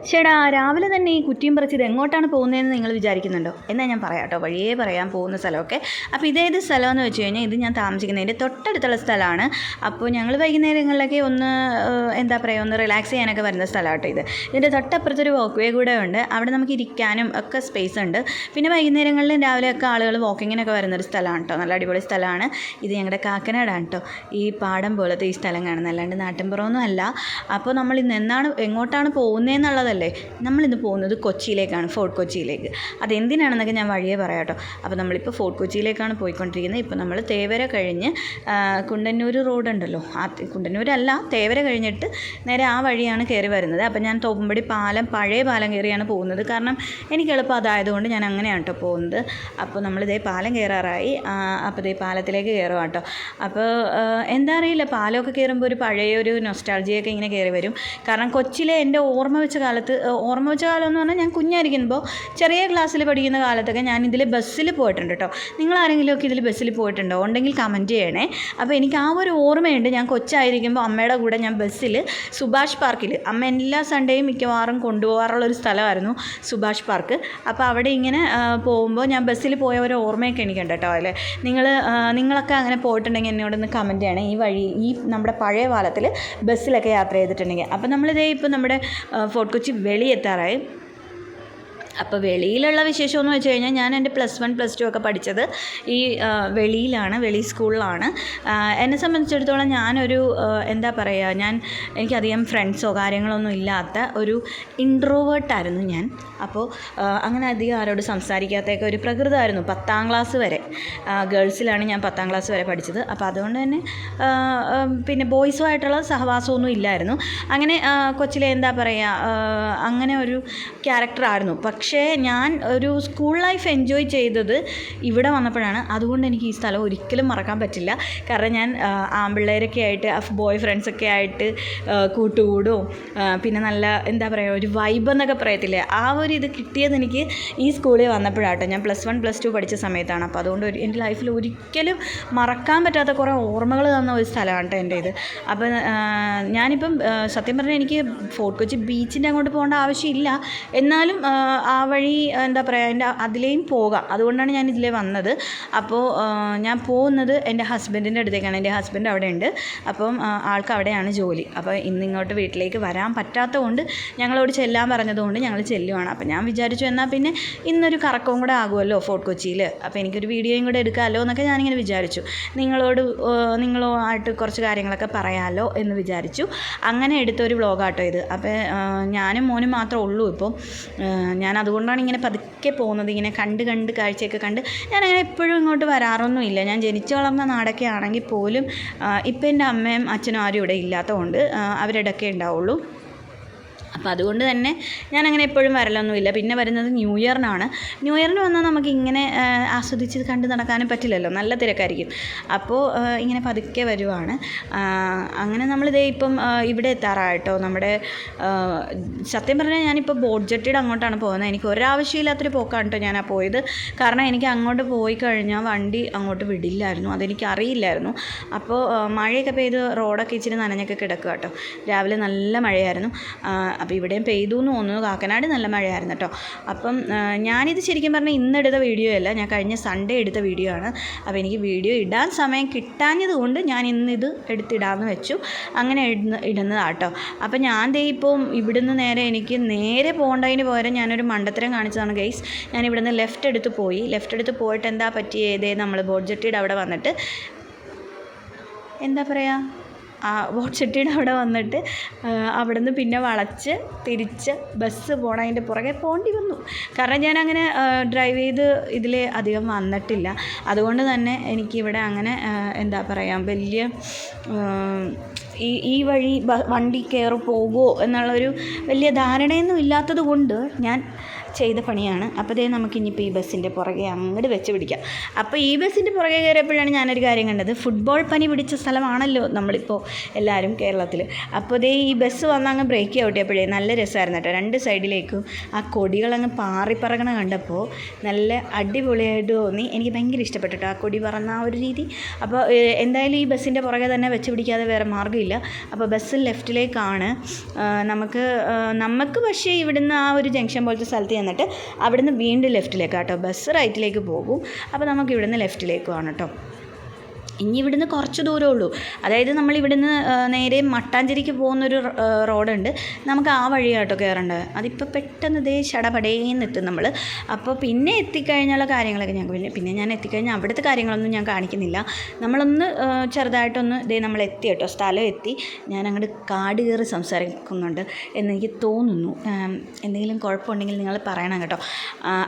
ചേട്ടാ, രാവിലെ തന്നെ ഈ കുറ്റിയും പറിച്ചത് എങ്ങോട്ടാണ് പോകുന്നതെന്ന് നിങ്ങൾ വിചാരിക്കുന്നുണ്ടോ? എന്നാൽ ഞാൻ പറയാം കേട്ടോ, വഴിയേ പറയാൻ പോകുന്ന സ്ഥലമൊക്കെ. അപ്പോൾ ഇതേത് സ്ഥലമെന്ന് വെച്ച് കഴിഞ്ഞാൽ ഇത് ഞാൻ താമസിക്കുന്നതിൻ്റെ തൊട്ടടുത്തുള്ള സ്ഥലമാണ്. അപ്പോൾ ഞങ്ങൾ വൈകുന്നേരങ്ങളിലൊക്കെ ഒന്ന് എന്താ പറയുക, ഒന്ന് റിലാക്സ് ചെയ്യാനൊക്കെ വരുന്ന സ്ഥലമാണ് കേട്ടോ ഇത്. ഇതിൻ്റെ തൊട്ടപ്പുറത്തൊരു വാക്ക് വേ കൂടെ ഉണ്ട്. അവിടെ നമുക്ക് ഇരിക്കാനും ഒക്കെ സ്പേസ് ഉണ്ട്. പിന്നെ വൈകുന്നേരങ്ങളിലും രാവിലെയൊക്കെ ആളുകൾ വാക്കിങ്ങിനൊക്കെ വരുന്നൊരു സ്ഥലമാണ് കേട്ടോ. നല്ല അടിപൊളി സ്ഥലമാണ് ഇത്. ഞങ്ങളുടെ കാക്കനാടാണ് കേട്ടോ ഈ പാടം പോലത്തെ ഈ സ്ഥലം കാണുന്നത്, അല്ലാണ്ട് നാട്ടിൻപുറമൊന്നും അല്ല. അപ്പോൾ നമ്മൾ ഇന്ന് എങ്ങോട്ടാണ് പോകുന്നതെന്നുള്ളതല്ലേ. നമ്മളിന്ന് പോകുന്നത് കൊച്ചിയിലേക്കാണ്, ഫോർട്ട് കൊച്ചിയിലേക്ക്. അതെന്തിനാണെന്നൊക്കെ ഞാൻ വഴിയേ പറയാം കേട്ടോ. അപ്പോൾ നമ്മളിപ്പോൾ ഫോർട്ട് കൊച്ചിയിലേക്കാണ് പോയിക്കൊണ്ടിരിക്കുന്നത്. ഇപ്പോൾ നമ്മൾ തേവര കഴിഞ്ഞ് കുണ്ടന്നൂർ റോഡുണ്ടല്ലോ, ആ കുണ്ടന്നൂരല്ല, തേവര കഴിഞ്ഞിട്ട് നേരെ ആ വഴിയാണ് കയറി വരുന്നത്. അപ്പോൾ ഞാൻ തോപ്പുംപടി പാലം, പഴയ പാലം കയറിയാണ് പോകുന്നത്. കാരണം എനിക്ക് എളുപ്പം അതായതുകൊണ്ട് ഞാൻ അങ്ങനെയാണ് കേട്ടോ പോകുന്നത്. അപ്പോൾ നമ്മളിതേ പാലം കയറാറായി. അപ്പോൾ ഇതേ പാലത്തിലേക്ക് കയറുക കേട്ടോ. അപ്പോൾ എന്താ അറിയില്ല, പാലമൊക്കെ കയറുമ്പോൾ ഒരു പഴയൊരു നൊസ്റ്റാൾജിയൊക്കെ ഇങ്ങനെ കയറി വരും. കാരണം കൊച്ചിയിലെ എൻ്റെ ഓർമ്മ വെച്ച കാലം എന്ന് പറഞ്ഞാൽ ഞാൻ കുഞ്ഞായിരിക്കുമ്പോൾ ചെറിയ ക്ലാസ്സിൽ പഠിക്കുന്ന കാലത്തൊക്കെ ഞാൻ ഇതിൽ ബസ്സിൽ പോയിട്ടുണ്ട് കേട്ടോ. നിങ്ങൾ ആരെങ്കിലുമൊക്കെ ഇതിൽ ബസ്സിൽ പോയിട്ടുണ്ടോ? ഉണ്ടെങ്കിൽ കമൻറ്റ് ചെയ്യണേ. അപ്പോൾ എനിക്ക് ആ ഒരു ഓർമ്മയുണ്ട്. ഞാൻ കൊച്ചായിരിക്കുമ്പോൾ അമ്മയുടെ കൂടെ ഞാൻ ബസ്സിൽ സുഭാഷ് പാർക്കിൽ, അമ്മ എല്ലാ സൺഡേയും മിക്കവാറും കൊണ്ടുപോകാറുള്ളൊരു സ്ഥലമായിരുന്നു സുഭാഷ് പാർക്ക്. അപ്പോൾ അവിടെ ഇങ്ങനെ പോകുമ്പോൾ ഞാൻ ബസ്സിൽ പോയ ഒരു ഓർമ്മയൊക്കെ എനിക്കുണ്ട് കേട്ടോ. അല്ലേ നിങ്ങളൊക്കെ അങ്ങനെ പോയിട്ടുണ്ടെങ്കിൽ എന്നോടൊന്ന് കമൻറ്റ് ചെയ്യണേ. ഈ വഴി, ഈ നമ്മുടെ പഴയ പാലത്തിൽ ബസ്സിലൊക്കെ യാത്ര ചെയ്തിട്ടുണ്ടെങ്കിൽ. അപ്പോൾ നമ്മളിതേ ഇപ്പോൾ നമ്മുടെ ഫോർട്ട് കൊച്ചി വെളിയെത്താറായി. അപ്പോൾ വെളിയിലുള്ള വിശേഷം എന്ന് വെച്ച് കഴിഞ്ഞാൽ ഞാൻ എൻ്റെ +1 +2 ഒക്കെ പഠിച്ചത് ഈ വെളിയിലാണ്, വെളി സ്കൂളിലാണ്. എന്നെ സംബന്ധിച്ചിടത്തോളം ഞാനൊരു എന്താ പറയുക, എനിക്കധികം ഫ്രണ്ട്സോ കാര്യങ്ങളൊന്നും ഇല്ലാത്ത ഒരു ഇൻട്രോവേർട്ടായിരുന്നു ഞാൻ. അപ്പോൾ അങ്ങനെ അധികം ആരോട് സംസാരിക്കാത്തൊക്കെ ഒരു പ്രകൃതമായിരുന്നു 10ാം ക്ലാസ് വരെ. ഗേൾസിലാണ് ഞാൻ 10ാം ക്ലാസ് വരെ പഠിച്ചത്. അപ്പോൾ അതുകൊണ്ട് തന്നെ പിന്നെ ബോയ്സുമായിട്ടുള്ള സഹവാസമൊന്നും ഇല്ലായിരുന്നു. അങ്ങനെ കൊച്ചിലെ എന്താ പറയുക, അങ്ങനെ ഒരു ക്യാരക്ടറായിരുന്നു. പക്ഷേ ഞാൻ ഒരു സ്കൂൾ ലൈഫ് എൻജോയ് ചെയ്തത് ഇവിടെ വന്നപ്പോഴാണ്. അതുകൊണ്ട് എനിക്ക് ഈ സ്ഥലം ഒരിക്കലും മറക്കാൻ പറ്റില്ല. കാരണം ഞാൻ ആൺപിള്ളേരൊക്കെ ആയിട്ട്, ബോയ് ഫ്രണ്ട്സൊക്കെ ആയിട്ട് കൂട്ടുകൂടും. പിന്നെ നല്ല എന്താ പറയുക, ഒരു വൈബ് എന്നൊക്കെ പറയത്തില്ലേ, ആ ഒരു ഇത് കിട്ടിയത് എനിക്ക് ഈ സ്കൂളിൽ വന്നപ്പോഴാട്ടോ. ഞാൻ +1 +2 പഠിച്ച സമയത്താണ്. അപ്പോൾ അതുകൊണ്ട് എൻ്റെ ലൈഫിൽ ഒരിക്കലും മറക്കാൻ പറ്റാത്ത കുറേ ഓർമ്മകൾ തന്ന ഒരു സ്ഥലമാണ് കേട്ടോ എൻ്റെ ഇത്. അപ്പോൾ ഞാനിപ്പം സത്യം പറഞ്ഞാൽ എനിക്ക് ഫോർട്ട് കൊച്ചി ബീച്ചിൻ്റെ അങ്ങോട്ട് പോകേണ്ട ആവശ്യമില്ല. എന്നാലും ആ വഴി എന്താ പറയുക, അതിലേയും പോകാം. അതുകൊണ്ടാണ് ഞാൻ ഇതിലേ വന്നത്. അപ്പോൾ ഞാൻ പോകുന്നത് എൻ്റെ ഹസ്ബൻഡിൻ്റെ അടുത്തേക്കാണ്. എൻ്റെ ഹസ്ബൻഡ് അവിടെ ഉണ്ട്. അപ്പം ആൾക്ക് അവിടെയാണ് ജോലി. അപ്പോൾ ഇന്നിങ്ങോട്ട് വീട്ടിലേക്ക് വരാൻ പറ്റാത്തതുകൊണ്ട് ഞങ്ങളോട് ചെല്ലാൻ പറഞ്ഞതുകൊണ്ട് ഞങ്ങൾ ചെല്ലുവാണ്. അപ്പോൾ ഞാൻ വിചാരിച്ചു, എന്നാൽ പിന്നെ ഇന്നൊരു കറക്കവും കൂടെ ആകുമല്ലോ ഫോർട്ട് കൊച്ചിയിൽ. അപ്പോൾ എനിക്കൊരു വീഡിയോയും കൂടെ എടുക്കാമല്ലോ എന്നൊക്കെ ഞാനിങ്ങനെ വിചാരിച്ചു. നിങ്ങളുമായിട്ട് കുറച്ച് കാര്യങ്ങളൊക്കെ പറയാമല്ലോ എന്ന് വിചാരിച്ചു. അങ്ങനെ എടുത്തൊരു വ്ളോഗാട്ടോ ഇത്. അപ്പോൾ ഞാനും മോനും മാത്രമേ ഉള്ളൂ ഇപ്പോൾ. ഞാൻ അതുകൊണ്ടാണ് ഇങ്ങനെ പതുക്കെ പോകുന്നത്. ഇങ്ങനെ കണ്ട് കാഴ്ചയൊക്കെ കണ്ട് ഞാനങ്ങനെ എപ്പോഴും ഇങ്ങോട്ട് വരാറൊന്നുമില്ല. ഞാൻ ജനിച്ചു വളർന്ന നാടൊക്കെ ആണെങ്കിൽ പോലും ഇപ്പം എൻ്റെ അമ്മയും അച്ഛനും ആരും ഇവിടെ ഇല്ലാത്തതുകൊണ്ട് അവരിടയ്ക്കേ ഉണ്ടാവുള്ളൂ. അപ്പോൾ അതുകൊണ്ട് തന്നെ ഞാനങ്ങനെ എപ്പോഴും വരലൊന്നുമില്ല. പിന്നെ വരുന്നത് ന്യൂ ഇയറിനാണ്. ന്യൂ ഇയറിന് വന്നാൽ നമുക്ക് ഇങ്ങനെ ആസ്വദിച്ച് കണ്ട് നടക്കാനും പറ്റില്ലല്ലോ, നല്ല തിരക്കായിരിക്കും. അപ്പോൾ ഇങ്ങനെ പതുക്കെ വരുവാണ്. അങ്ങനെ നമ്മളിതേ ഇപ്പം ഇവിടെ എത്താറായിട്ടോ. നമ്മുടെ സത്യം പറഞ്ഞാൽ ഞാനിപ്പോൾ ബോട്ട് ജെട്ടിയുടെ അങ്ങോട്ടാണ് പോകുന്നത്. എനിക്ക് ഒരാവശ്യമില്ലാത്തൊരു പോക്കാണ് കേട്ടോ ഞാൻ പോയത്. കാരണം എനിക്ക് അങ്ങോട്ട് പോയി കഴിഞ്ഞാൽ വണ്ടി അങ്ങോട്ട് വിടില്ലായിരുന്നു, അതെനിക്ക് അറിയില്ലായിരുന്നു. അപ്പോൾ മഴയൊക്കെ പെയ്ത് റോഡൊക്കെ ഇച്ചിരി നനഞ്ഞൊക്കെ കിടക്കുക കേട്ടോ. രാവിലെ നല്ല മഴയായിരുന്നു. അപ്പോൾ ഇവിടെയും പെയ്തു എന്ന് തോന്നുന്നു. കാക്കനാട് നല്ല മഴയായിരുന്നു കേട്ടോ. അപ്പം ഞാനിത് ശരിക്കും പറഞ്ഞാൽ ഇന്നെടുത്ത വീഡിയോ അല്ല, ഞാൻ കഴിഞ്ഞ സൺഡേ എടുത്ത വീഡിയോ ആണ്. അപ്പോൾ എനിക്ക് വീഡിയോ ഇടാൻ സമയം കിട്ടാഞ്ഞത് കൊണ്ട് ഞാൻ ഇന്നിത് എടുത്തിടാമെന്ന് വെച്ചു. അങ്ങനെ ഇടുന്നതാട്ടോ. അപ്പോൾ ഞാൻ ദേ ഇപ്പം ഇവിടുന്ന് എനിക്ക് നേരെ പോകേണ്ടതിന് പകരം ഞാനൊരു മണ്ടത്തരം കാണിച്ചതാണ് ഗൈസ്. ഞാൻ ഇവിടുന്ന് ലെഫ്റ്റ് എടുത്ത് പോയിട്ട് എന്താ പറ്റിയത്, നമ്മൾ ബോട്ട് ജെട്ടിയുടെ അവിടെ വന്നിട്ട് എന്താ പറയുക, ബോട്ട് ജെട്ടിയുടെ അവിടെ വന്നിട്ട് അവിടെ നിന്ന് പിന്നെ വളച്ച് തിരിച്ച് ബസ് പോണതിൻ്റെ പുറകെ പോകേണ്ടി വന്നു. കാരണം ഞാനങ്ങനെ ഡ്രൈവ് ചെയ്ത് ഇതിൽ അധികം വന്നിട്ടില്ല. അതുകൊണ്ട് തന്നെ എനിക്കിവിടെ അങ്ങനെ എന്താ പറയുക, വലിയ ഈ വഴി വണ്ടി കയറി പോകുമോ എന്നുള്ളൊരു വലിയ ധാരണയൊന്നും ഇല്ലാത്തത് കൊണ്ട് ഞാൻ ചെയ്ത പണിയാണ്. അപ്പോൾ ഇതേ നമുക്കിനിയിപ്പോൾ ഈ ബസ്സിൻ്റെ പുറകെ അങ്ങോട്ട് വെച്ച് പിടിക്കാം. അപ്പോൾ ഈ ബസ്സിൻ്റെ പുറകെ കയറിയപ്പോഴാണ് ഞാനൊരു കാര്യം കണ്ടത്. ഫുട്ബോൾ പനി പിടിച്ച സ്ഥലമാണല്ലോ നമ്മളിപ്പോൾ എല്ലാവരും കേരളത്തിൽ. അപ്പോൾ ഇതേ ഈ ബസ് വന്ന് അങ്ങ് ബ്രേക്ക് ഔട്ടിയപ്പോഴേ നല്ല രസമായിരുന്നു കേട്ടോ. രണ്ട് സൈഡിലേക്കും ആ കൊടികളങ്ങ് പാറിപ്പറകണ കണ്ടപ്പോൾ നല്ല അടിപൊളിയായിട്ട് തോന്നി. എനിക്ക് ഭയങ്കര ഇഷ്ടപ്പെട്ടു കേട്ടോ ആ കൊടി പറന്ന ആ ഒരു രീതി. അപ്പോൾ എന്തായാലും ഈ ബസ്സിൻ്റെ പുറകെ തന്നെ വെച്ച് പിടിക്കാതെ വേറെ മാർഗ്ഗമില്ല. അപ്പോൾ ബസ് ലെഫ്റ്റിലേക്കാണ്. നമുക്ക് പക്ഷേ ഇവിടുന്ന് ആ ഒരു ജംഗ്ഷൻ പോലത്തെ സ്ഥലത്ത് ചെന്നിട്ട് അവിടുന്ന് വീണ്ടും ലെഫ്റ്റിലേക്കാട്ടോ. ബസ് റൈറ്റിലേക്ക് പോകും. അപ്പോൾ നമുക്ക് ഇവിടുന്ന് ലെഫ്റ്റിലേക്കുമാണ് കേട്ടോ. ഇനി ഇവിടുന്ന് കുറച്ച് ദൂരമേ ഉള്ളൂ. അതായത് നമ്മളിവിടുന്ന് നേരെ മട്ടാഞ്ചേരിക്ക് പോകുന്നൊരു റോഡുണ്ട്. നമുക്ക് ആ വഴിയാട്ടോ കയറേണ്ടത്. അതിപ്പോൾ പെട്ടെന്ന് ഇതേ ചടപടേന്ന് എത്തും നമ്മൾ. അപ്പോൾ പിന്നെ എത്തിക്കഴിഞ്ഞുള്ള കാര്യങ്ങളൊക്കെ ഞങ്ങൾക്ക് പിന്നെ ഞാൻ എത്തിക്കഴിഞ്ഞാൽ അവിടുത്തെ കാര്യങ്ങളൊന്നും ഞാൻ കാണിക്കുന്നില്ല. നമ്മളൊന്ന് ചെറുതായിട്ടൊന്ന് ഇതേ നമ്മൾ എത്തി കേട്ടോ. സ്ഥലം എത്തി. ഞാൻ അങ്ങോട്ട് കാട് കയറി സംസാരിക്കുന്നുണ്ട് എന്നെനിക്ക് തോന്നുന്നു. എന്തെങ്കിലും കുഴപ്പമുണ്ടെങ്കിൽ നിങ്ങൾ പറയണം കേട്ടോ.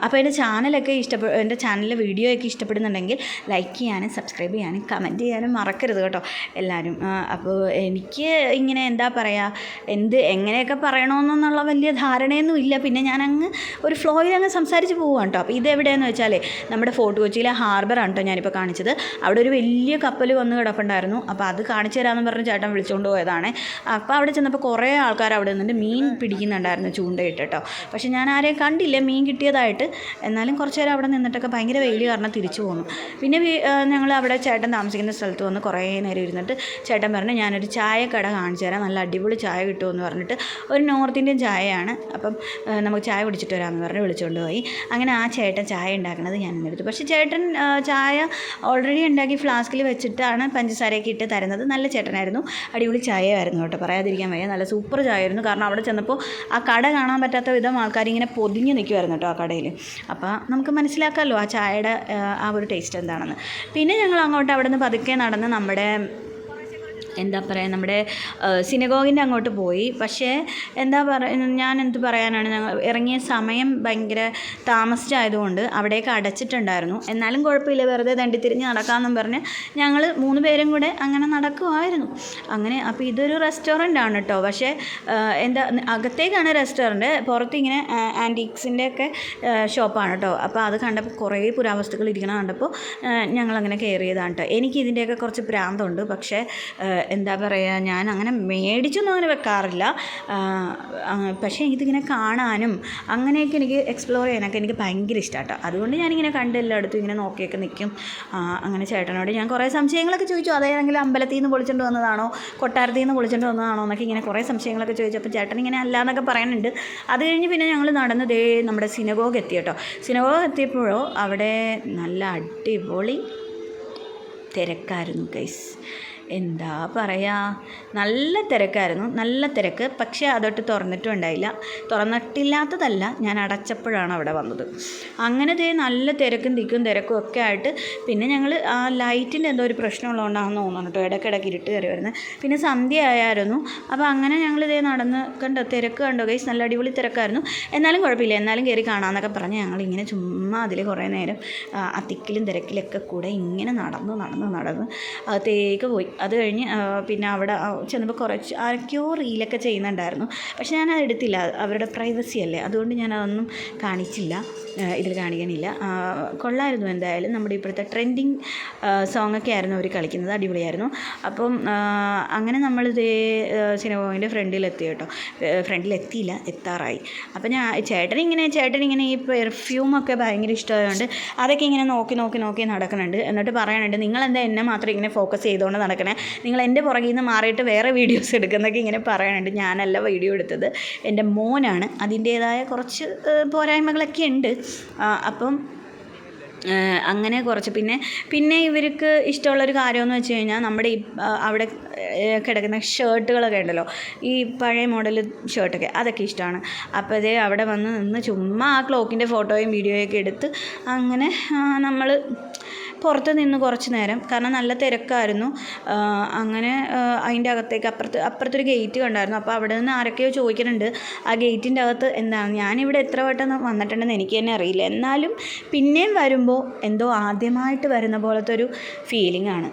അപ്പോൾ എൻ്റെ ചാനലൊക്കെ എൻ്റെ ചാനലിലെ വീഡിയോ ഒക്കെ ഇഷ്ടപ്പെടുന്നുണ്ടെങ്കിൽ ലൈക്ക് ചെയ്യാനും സബ്സ്ക്രൈബ് ചെയ്യാനും കമൻറ്റ് ചെയ്യാനും മറക്കരുത് കേട്ടോ എല്ലാവരും. അപ്പോൾ എനിക്ക് ഇങ്ങനെ എന്താ പറയുക, എങ്ങനെയൊക്കെ പറയണമെന്നുള്ള വലിയ ധാരണയൊന്നും ഇല്ല. പിന്നെ ഞാനങ്ങ് ഒരു ഫ്ലോയിൽ അങ്ങ് സംസാരിച്ച് പോവുകയാണ് കേട്ടോ. അപ്പോൾ ഇതെവിടെയെന്ന് വെച്ചാൽ നമ്മുടെ ഫോർട്ട് കൊച്ചിയിലെ ഹാർബറാണ് കേട്ടോ ഞാനിപ്പോൾ കാണിച്ചത്. അവിടെ ഒരു വലിയ കപ്പൽ വന്ന് കിടപ്പുണ്ടായിരുന്നു. അപ്പോൾ അത് കാണിച്ചു തരാമെന്ന് പറഞ്ഞ് ചേട്ടൻ വിളിച്ചുകൊണ്ട് പോയതാണ്. അപ്പോൾ അവിടെ ചെന്നപ്പോൾ കുറേ ആൾക്കാർ അവിടെ നിന്നിട്ട് മീൻ പിടിക്കുന്നുണ്ടായിരുന്നു ചൂണ്ടയിട്ട് കേട്ടോ. പക്ഷേ ഞാൻ ആരെയും കണ്ടില്ല മീൻ കിട്ടിയതായിട്ട്. എന്നാലും കുറച്ച് നേരം അവിടെ നിന്നിട്ടൊക്കെ ഭയങ്കര വെയിൽ കാരണം തിരിച്ചു പോന്നു. പിന്നെ ഞങ്ങൾ അവിടെ ചേട്ടൻ താമസിക്കുന്ന സ്ഥലത്ത് വന്ന് കുറേ നേരം ഇരുന്നിട്ട് ചേട്ടൻ പറഞ്ഞു ഞാനൊരു ചായക്കട കാണിച്ചു തരാം, നല്ല അടിപൊളി ചായ കിട്ടുമെന്ന് പറഞ്ഞിട്ട്. ഒരു നോർത്ത് ഇന്ത്യൻ ചായയാണ്. അപ്പം നമുക്ക് ചായ കുടിച്ചിട്ട് വരാമെന്ന് പറഞ്ഞ് വിളിച്ചുകൊണ്ട് പോയി. അങ്ങനെ ആ ചേട്ടൻ ചായ ഉണ്ടാക്കുന്നത് ഞാൻ എടുത്തു. പക്ഷേ ചേട്ടൻ ചായ ഓൾറെഡി ഉണ്ടാക്കി ഫ്ലാസ്കിൽ വെച്ചിട്ടാണ് പഞ്ചസാരയൊക്കെ ഇട്ട് തരുന്നത്. നല്ല ചേട്ടനായിരുന്നു, അടിപൊളി ചായയായിരുന്നു കേട്ടോ, പറയാതിരിക്കാൻ വയ്യ. നല്ല സൂപ്പർ ചായയായിരുന്നു. കാരണം അവിടെ ചെന്നപ്പോൾ ആ കട കാണാൻ പറ്റാത്ത വിധം ആൾക്കാരിങ്ങനെ പൊതിഞ്ഞ് നിൽക്കുമായിരുന്നു കേട്ടോ ആ കടയിൽ. അപ്പോൾ നമുക്ക് മനസ്സിലാക്കാമല്ലോ ആ ചായയുടെ ആ ഒരു ടേസ്റ്റ് എന്താണെന്ന്. പിന്നെ ഞങ്ങൾ അങ്ങോട്ട് അവിടെ നിന്ന് പതുക്കെ നടന്ന് നമ്മുടെ എന്താ പറയുക നമ്മുടെ സിനഗോഗിൻ്റെ അങ്ങോട്ട് പോയി. പക്ഷേ എന്താ പറയുക, ഞാൻ എന്ത് പറയാനാണ്, ഞങ്ങൾ ഇറങ്ങിയ സമയം ഭയങ്കര താമസിച്ചായതുകൊണ്ട് അവിടേക്ക് അടച്ചിട്ടുണ്ടായിരുന്നു. എന്നാലും കുഴപ്പമില്ല, വെറുതെ തണ്ടിത്തിരിഞ്ഞ് നടക്കാമെന്നും പറഞ്ഞ് ഞങ്ങൾ 3 പേരും കൂടെ അങ്ങനെ നടക്കുമായിരുന്നു. അങ്ങനെ അപ്പോൾ ഇതൊരു റെസ്റ്റോറൻ്റ് ആണ് കേട്ടോ. പക്ഷേ എന്താ അകത്തേക്കാണ് റെസ്റ്റോറൻറ്റ്, പുറത്ത് ഇങ്ങനെ ആൻറ്റീക്സിൻ്റെ ഒക്കെ ഷോപ്പാണ് കേട്ടോ. അപ്പോൾ അത് കണ്ടപ്പോൾ കുറേ പുരാവസ്തുക്കൾ ഇരിക്കണം കണ്ടപ്പോൾ ഞങ്ങളങ്ങനെ കയറിയതാണ് കേട്ടോ. എനിക്ക് ഇതിൻ്റെയൊക്കെ കുറച്ച് ഭ്രാന്തുണ്ട്. പക്ഷേ എന്താ പറയുക, ഞാൻ അങ്ങനെ മേടിച്ചൊന്നും അങ്ങനെ വെക്കാറില്ല. പക്ഷേ എനിക്കിതിങ്ങനെ കാണാനും അങ്ങനെയൊക്കെ എനിക്ക് എക്സ്പ്ലോർ ചെയ്യാനൊക്കെ എനിക്ക് ഭയങ്കര ഇഷ്ടമാണ് കേട്ടോ. അതുകൊണ്ട് ഞാനിങ്ങനെ കണ്ട് എല്ലായിടത്തും ഇങ്ങനെ നോക്കിയൊക്കെ നിൽക്കും. അങ്ങനെ ചേട്ടനോട് ഞാൻ കുറേ സംശയങ്ങളൊക്കെ ചോദിച്ചു. അതേതെങ്കിലും അമ്പലത്തിൽ നിന്ന് പൊളിച്ചുകൊണ്ട് വന്നതാണോ കൊട്ടാരത്തിൽ നിന്ന് പൊളിച്ചുകൊണ്ട് വന്നതാണോ എന്നൊക്കെ ഇങ്ങനെ കുറേ സംശയങ്ങളൊക്കെ ചോദിച്ചു. അപ്പോൾ ചേട്ടൻ ഇങ്ങനെ അല്ലാന്നൊക്കെ പറയുന്നുണ്ട്. അത് കഴിഞ്ഞ് പിന്നെ ഞങ്ങൾ നടന്ന് ദേ നമ്മുടെ സിനഗോഗ് എത്തി കേട്ടോ. സിനഗോഗ് എത്തിയപ്പോഴോ അവിടെ നല്ല അടിപൊളി തിരക്കായിരുന്നു ഗൈസ്. എന്താ പറയുക, നല്ല തിരക്കായിരുന്നു, നല്ല തിരക്ക്. പക്ഷേ അതൊട്ട് തുറന്നിട്ടും ഉണ്ടായില്ല. തുറന്നിട്ടില്ലാത്തതല്ല, ഞാൻ അടച്ചപ്പോഴാണ് അവിടെ വന്നത്. അങ്ങനെ നല്ല തിരക്കും തിരക്കും ഒക്കെ ആയിട്ട് പിന്നെ ഞങ്ങൾ ആ ലൈറ്റിൻ്റെ എന്തോ ഒരു പ്രശ്നമുള്ളതുകൊണ്ടാണെന്ന് തോന്നുന്നു കേട്ടോ ഇടയ്ക്കിടയ്ക്ക് ഇരുട്ട് കയറി വരുന്നത്. പിന്നെ സന്ധ്യ ആയായിരുന്നു. അപ്പോൾ അങ്ങനെ ഞങ്ങൾ നടന്ന് കണ്ടോ, തിരക്ക് കണ്ടോ ഗൈസ്, നല്ല അടിപൊളി തിരക്കായിരുന്നു. എന്നാലും കുഴപ്പമില്ല, എന്നാലും കയറി കാണാമെന്നൊക്കെ പറഞ്ഞ് ഞങ്ങളിങ്ങനെ ചുമ്മാ അതിൽ കുറേ നേരം ആ തിക്കിലും തിരക്കിലൊക്കെ കൂടെ ഇങ്ങനെ നടന്ന് അകത്തേക്ക് പോയി. അത് കഴിഞ്ഞ് പിന്നെ അവിടെ ചെന്നപ്പോൾ കുറച്ച് ആരൊക്കെയോ റീലൊക്കെ ചെയ്യുന്നുണ്ടായിരുന്നു. പക്ഷെ ഞാനത് എടുത്തില്ല, അവരുടെ പ്രൈവസി അല്ലേ, അതുകൊണ്ട് ഞാനതൊന്നും കാണിച്ചില്ല, ഇതിൽ കാണിക്കാനില്ല. കൊള്ളായിരുന്നു എന്തായാലും. നമ്മുടെ ഇപ്പോഴത്തെ ട്രെൻഡിങ് സോങ്ങൊക്കെ ആയിരുന്നു അവർ കളിക്കുന്നത്, അടിപൊളിയായിരുന്നു. അപ്പം അങ്ങനെ നമ്മളിതേ സിനിമോയിൻ്റെ ഫ്രണ്ടിലെത്തി കേട്ടോ. ഫ്രണ്ടിലെത്തിയില്ല, എത്താറായി. അപ്പം ചേട്ടനിങ്ങനെ ഈ പെർഫ്യൂമൊക്കെ ഭയങ്കര ഇഷ്ടമായതുകൊണ്ട് അതൊക്കെ ഇങ്ങനെ നോക്കി നടക്കുന്നുണ്ട്. എന്നിട്ട് പറയാനുണ്ട്, നിങ്ങളെന്താ എന്നെ മാത്രം ഇങ്ങനെ ഫോക്കസ് ചെയ്തുകൊണ്ട് നടക്കണേ, നിങ്ങൾ എൻ്റെ പുറകിൽ നിന്ന് മാറിയിട്ട് വേറെ വീഡിയോസ് എടുക്കുന്നതൊക്കെ ഇങ്ങനെ പറയാനുണ്ട്. ഞാനല്ല വീഡിയോ എടുത്തത്, എൻ്റെ മോനാണ്. അതിൻ്റേതായ കുറച്ച് പോരായ്മകളൊക്കെ ഉണ്ട്. അപ്പം അങ്ങനെ കുറച്ച് പിന്നെ ഇവർക്ക് ഇഷ്ടമുള്ളൊരു കാര്യമെന്ന് വെച്ച് കഴിഞ്ഞാൽ നമ്മുടെ ഈ അവിടെ കിടക്കുന്ന ഷർട്ടുകളൊക്കെ ഉണ്ടല്ലോ, ഈ പഴയ മോഡൽ ഷർട്ടൊക്കെ, അതൊക്കെ ഇഷ്ടമാണ്. അപ്പോൾ അതേ അവിടെ വന്ന് നിന്ന് ചുമ്മാ ആ ക്ലോക്കിൻ്റെ ഫോട്ടോയും വീഡിയോയൊക്കെ എടുത്ത് അങ്ങനെ നമ്മൾ പുറത്ത് നിന്ന് കുറച്ച് നേരം, കാരണം നല്ല തിരക്കായിരുന്നു. അങ്ങനെ അതിൻ്റെ അകത്തേക്ക് അപ്പുറത്തൊരു ഗേറ്റ് കണ്ടായിരുന്നു. അപ്പോൾ അവിടെ നിന്ന് ആരൊക്കെയോ ചോദിക്കുന്നുണ്ട് ആ ഗേറ്റിൻ്റെ അകത്ത് എന്താണ്. ഞാനിവിടെ എത്ര വട്ടം വന്നിട്ടുണ്ടെന്ന് എനിക്ക് തന്നെ അറിയില്ല. എന്നാലും പിന്നെയും വരുമ്പോൾ എന്തോ ആദ്യമായിട്ട് വരുന്ന പോലത്തെ ഒരു ഫീലിംഗ് ആണ്.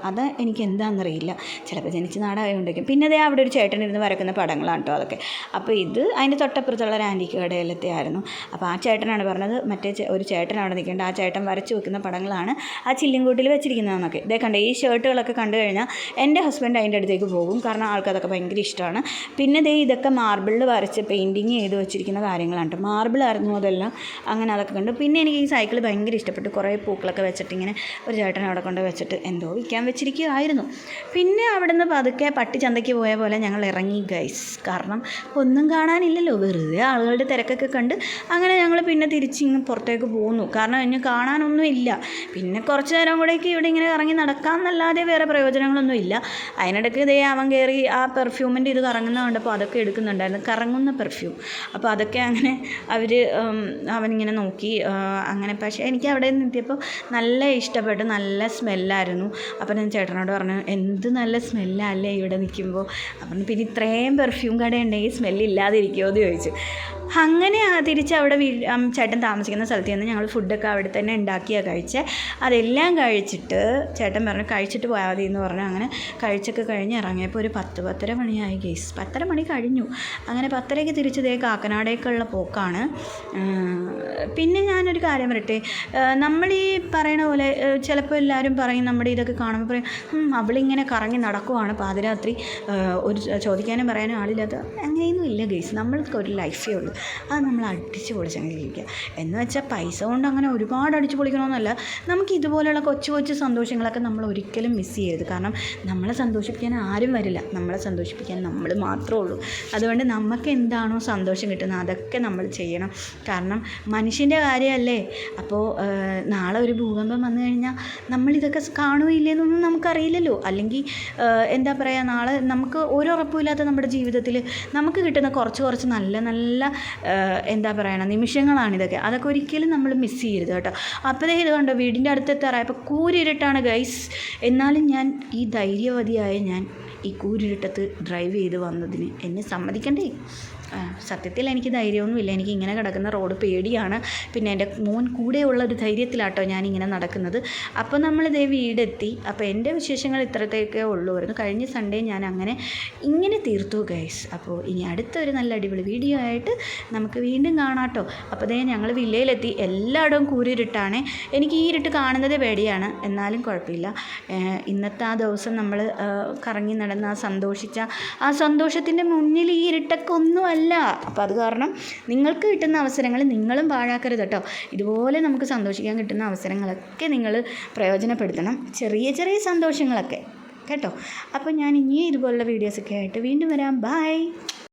അത് എനിക്ക് എന്താണെന്നറിയില്ല. ചിലപ്പോൾ ജനിച്ച നാടായതുകൊണ്ടേക്കും. പിന്നെ അതേ അവിടെ ഒരു ചേട്ടനിരുന്ന് വരക്കുന്ന പടങ്ങളാണ് കേട്ടോ അതൊക്കെ. അപ്പോൾ ഇത് അതിൻ്റെ തൊട്ടപ്പുറത്തുള്ള ഒരു ആൻറ്റിക്ക് കടയിലത്തെ ആയിരുന്നു. അപ്പോൾ ആ ചേട്ടനാണ് പറഞ്ഞത് മറ്റേ ഒരു ചേട്ടൻ അവിടെ നിൽക്കേണ്ട, ആ ചേട്ടൻ വരച്ച് വെക്കുന്ന പടങ്ങളാണ് ആ ചില്ലിൻകൂട്ടിൽ വെച്ചിരിക്കുന്നതെന്നൊക്കെ. ഇതേ കണ്ടേ, ഈ ഷർട്ടുകളൊക്കെ കണ്ടു കഴിഞ്ഞാൽ എൻ്റെ ഹസ്ബൻഡ് അതിൻ്റെ അടുത്തേക്ക് പോകും, കാരണം ആൾക്കതൊക്കെ ഭയങ്കര ഇഷ്ടമാണ്. പിന്നെ ഇതൊക്കെ മാർബിളിൽ വരച്ച് പെയിൻറ്റിങ് ചെയ്ത് വെച്ചിരിക്കുന്ന കാര്യങ്ങളാണ് കേട്ടോ. മാർബിളായിരുന്നു അതെല്ലാം. അങ്ങനെ അതൊക്കെ കണ്ടു. പിന്നെ എനിക്ക് ഈ സൈക്കിൾ ഭയങ്കര ഇഷ്ടപ്പെട്ടു. കുറേ പൂക്കളൊക്കെ വെച്ചിട്ട് ഇങ്ങനെ ഒരു ചേട്ടൻ അവിടെ കൊണ്ട് വെച്ചിട്ട് എന്തോ വിൽക്കാൻ വെച്ചിരിക്കുകയായിരുന്നു. പിന്നെ അവിടെ നിന്ന് പതുക്കെ പട്ടിച്ചന്തയ്ക്ക് പോയ പോലെ ഞങ്ങൾ ഇറങ്ങി ഗൈസ്. കാരണം ഒന്നും കാണാനില്ലല്ലോ, വെറുതെ ആളുകളുടെ തിരക്കൊക്കെ കണ്ട് അങ്ങനെ ഞങ്ങൾ പിന്നെ തിരിച്ചിങ്ങ് പുറത്തേക്ക് പോന്നു. കാരണം ഇനി കാണാനൊന്നും ഇല്ല. പിന്നെ കുറച്ച് നേരം കൂടെയൊക്കെ ഇവിടെ ഇങ്ങനെ ഇറങ്ങി നടക്കാമെന്നല്ലാതെ വേറെ പ്രയോജനങ്ങളൊന്നും ഇല്ല. അതിനിടയ്ക്ക് അവൻ കയറി ആ പെർഫ്യൂമിൻ്റെ ഇത് കറങ്ങുന്ന കണ്ടപ്പോൾ അതൊക്കെ എടുക്കുന്നുണ്ടായിരുന്നു, കറങ്ങുന്ന പെർഫ്യൂം. അപ്പോൾ അതൊക്കെ അങ്ങനെ അവനിങ്ങനെ നോക്കി അങ്ങനെ. പക്ഷേ എനിക്ക് അവിടെ നിന്നെത്തിയപ്പോൾ നല്ല ഇഷ്ടപ്പെട്ടു, നല്ല സ്മെല്ലായിരുന്നു. അപ്പോൾ ഞാൻ ചേട്ടനോട് പറഞ്ഞു എന്ത് നല്ല സ്മെല്ലല്ലേ ഇവിടെ നിൽക്കുമ്പോൾ. അപ്പം പിന്നെ ഇത്രയും പെർഫ്യൂം കടയുണ്ടെങ്കിൽ സ്മെല്ലില്ലാതിരിക്കുമോ എന്ന് ചോദിച്ചു. അങ്ങനെ തിരിച്ച് അവിടെ ചേട്ടൻ താമസിക്കുന്ന സ്ഥലത്ത് നിന്ന് ഞങ്ങൾ ഫുഡൊക്കെ അവിടെ തന്നെ ഉണ്ടാക്കിയാണ് കഴിച്ചത്. അതെല്ലാം കഴിച്ചിട്ട് ചേട്ടൻ പറഞ്ഞു കഴിച്ചിട്ട് പോയാൽ മതി എന്ന് പറഞ്ഞു. അങ്ങനെ കഴിച്ചൊക്കെ കഴിഞ്ഞ് ഇറങ്ങിയപ്പോൾ ഒരു 10-10:30 മണിയായി ഗൈസ്. 10:30 മണി കഴിഞ്ഞു. അങ്ങനെ 10:30ക്ക് തിരിച്ച് കാക്കനാടേക്കുള്ള പോക്കാണ്. പിന്നെ ഞാനൊരു കാര്യം പറയട്ടെ, നമ്മൾ ഈ പറയണ പോലെ ചിലപ്പോൾ എല്ലാവരും പറയും, നമ്മുടെ ഇതൊക്കെ കാണുമ്പോൾ പറയും അവളിങ്ങനെ കറങ്ങി നടക്കുവാണ് പാതിരാത്രി, ഒരു ചോദിക്കാനും പറയാനും ആളില്ലാത്ത. അങ്ങനെയൊന്നും ഇല്ല ഗൈസ്. നമ്മൾക്ക് ഒരു ലൈഫേ ഉള്ളൂ, അത് നമ്മൾ അടിച്ച് പൊളിച്ചങ്ങ് ജീവിക്കുക. എന്ന് വെച്ചാൽ പൈസ കൊണ്ട് അങ്ങനെ ഒരുപാട് അടിച്ച് പൊളിക്കണമെന്നല്ല. നമുക്ക് ഇതുപോലെയുള്ള കൊച്ചു കൊച്ചു സന്തോഷങ്ങളൊക്കെ നമ്മൾ ഒരിക്കലും മിസ് ചെയ്യരുത്. കാരണം നമ്മളെ സന്തോഷിപ്പിക്കാൻ ആരും വരില്ല, നമ്മളെ സന്തോഷിപ്പിക്കാൻ നമ്മൾ മാത്രമേ ഉള്ളൂ. അതുകൊണ്ട് നമുക്ക് എന്താണോ സന്തോഷം കിട്ടുന്നത് അതൊക്കെ നമ്മൾ ചെയ്യണം. കാരണം മനുഷ്യൻ്റെ കാര്യമല്ലേ. അപ്പോൾ നാളെ ഒരു ഭൂകമ്പം വന്നു കഴിഞ്ഞാൽ നമ്മളിതൊക്കെ കാണുകയില്ലെന്നൊന്നും നമുക്കറിയില്ലല്ലോ. അല്ലെങ്കിൽ എന്താ പറയുക, നാളെ നമുക്ക് ഒരു ഉറപ്പുമില്ലാത്ത നമ്മുടെ ജീവിതത്തിൽ നമുക്ക് കിട്ടുന്ന കുറച്ച് നല്ല നല്ല എന്താ പറയണ നിമിഷങ്ങളാണിതൊക്കെ. അതൊക്കെ ഒരിക്കലും നമ്മൾ മിസ് ചെയ്യരുത് കേട്ടോ. അപ്പോൾ ഇത് കണ്ടോ, വീടിൻ്റെ അടുത്തെത്താറായപ്പോൾ കൂരിരുട്ടാണ് ഗൈസ്. എന്നാലും ഞാൻ ഈ ധൈര്യവതിയായ ഞാൻ ഈ കൂരിരുട്ടത്ത് ഡ്രൈവ് ചെയ്ത് വന്നതിന് എന്നെ സമ്മതിക്കണ്ടേ. സത്യത്തിൽ എനിക്ക് ധൈര്യമൊന്നുമില്ല, എനിക്ക് ഇങ്ങനെ കിടക്കുന്ന റോഡ് പേടിയാണ്. പിന്നെ എൻ്റെ മോൻ കൂടെയുള്ള ഒരു ധൈര്യത്തിലാട്ടോ ഞാനിങ്ങനെ നടക്കുന്നത്. അപ്പോൾ നമ്മളിതേ വീടെത്തി. അപ്പോൾ എൻ്റെ വിശേഷങ്ങൾ ഇത്രത്തേക്കേ ഉള്ളൂമായിരുന്നു. കഴിഞ്ഞ സൺഡേ ഞാൻ ഇങ്ങനെ തീർത്തു ഗൈസ്. അപ്പോൾ ഇനി അടുത്തൊരു നല്ല അടിപൊളി വീഡിയോ ആയിട്ട് നമുക്ക് വീണ്ടും കാണാട്ടോ. അപ്പോൾ ഞങ്ങൾ വില്ലയിലെത്തി. എല്ലായിടവും കൂരിരുട്ടാണ്. എനിക്ക് ഈ ഇരുട്ട് കാണുന്നതേ പേടിയാണ്, എന്നാലും കുഴപ്പമില്ല. ഇന്നത്തെ ആ ദിവസം നമ്മൾ കറങ്ങി നടന്ന് ആ സന്തോഷത്തിൻ്റെ മുന്നിൽ ഈ ഇരുട്ടൊക്കെ ഒന്നുമല്ല. അപ്പോൾ അത് കാരണം നിങ്ങൾക്ക് കിട്ടുന്ന അവസരങ്ങൾ നിങ്ങളും പാഴാക്കരുത് കേട്ടോ. ഇതുപോലെ നമുക്ക് സന്തോഷിക്കാൻ കിട്ടുന്ന അവസരങ്ങളൊക്കെ നിങ്ങൾ പ്രയോജനപ്പെടുത്തണം, ചെറിയ ചെറിയ സന്തോഷങ്ങളൊക്കെ കേട്ടോ. അപ്പോൾ ഞാൻ ഇനിയും ഇതുപോലുള്ള വീഡിയോസൊക്കെ ആയിട്ട് വീണ്ടും വരാം. ബൈ.